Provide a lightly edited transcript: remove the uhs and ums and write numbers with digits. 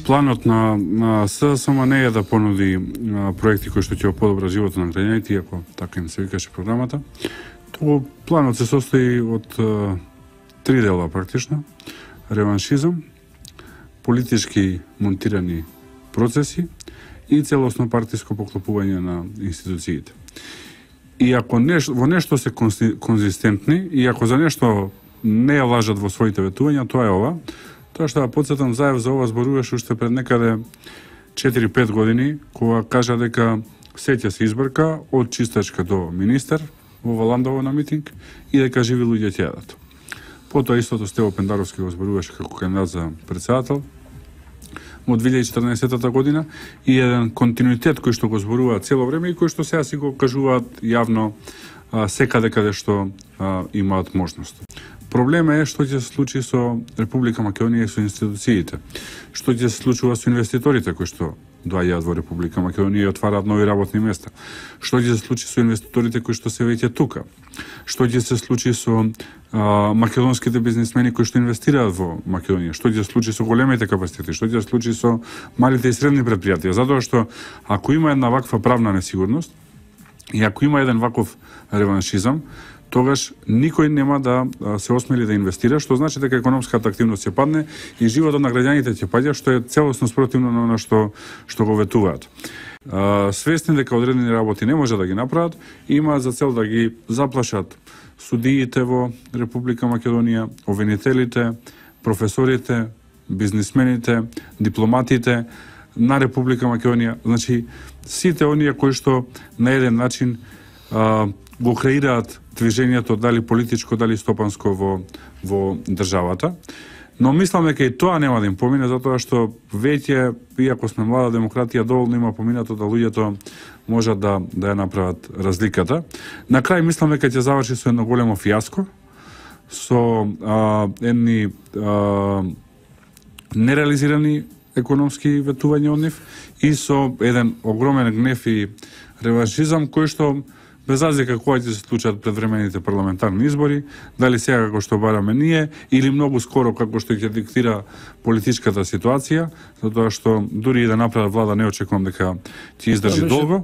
Планот на СДСМ не е да понуди проекти кои што ќе подобра животот на граѓаните, иако така им се викаше програмата. Тоа планот се состои од три дела практично: реваншизам, политички монтирани процеси и целосно партиско поклопување на институциите. И ако во нешто се конзистентни, и ако за нешто не ја лажат во своите ветувања, тоа е ова. Тоа што ја подсетам, Заев за ова зборуваше уште пред некаде 4-5 години, кога кажа дека сеќа се избрка од чистачка до министер во Валандово на митинг и дека живи луѓе ќе јадат. Потоа истото Стево Пендаровски го зборуваше како кандидат за председател од 2014 година и еден континуитет кој што го зборува цело време и кој што сега си го кажуваат јавно секаде каде што имаат можност. Проблемот е што ќе се случи со Република Македонија и со институциите. Што ќе се случува со инвеститорите кои што доаѓаат во Република Македонија и отвараат нови работни места. Што ќе се случи со инвеститорите кои што се веќе тука? Што ќе се случи со македонските бизнисмени кои што инвестираат во Македонија? Што ќе се случи со големите капацитети? Што ќе се случи со малите и средни претпријатија? Затоа што ако има една ваква правна несигурност и ако има еден ваков реваншизам, тогаш никој нема да се осмели да инвестира, што значи дека економската активност ќе падне и животот на граѓаните ќе паѓа, што е целосно спротивно на она што го ветуваат. Свесни дека одредени работи не може да ги направат, имаат за цел да ги заплашат судиите во Република Македонија, обвинителите, професорите, бизнисмените, дипломатите на Република Македонија, значи сите оние кои што на еден начин го креираат движењето дали политичко, дали стопанско во државата. Но мислам дека и тоа нема да им помине, затоа што веќе, иако сме млада демократија, доволно има поминато да луѓето можат да ја направат разликата. На крај мислам дека ќе заврши со едно големо фијаско, со едни нереализирани економски ветувања од нив и со еден огромен гнев и реваншизам кој што без разлика кога ќе се случат предвремените парламентарни избори, дали сега како што бараме ние или многу скоро како што ќе диктира политичката ситуација, затоа што дури и да направат влада не очекувам дека ќе издржи долго.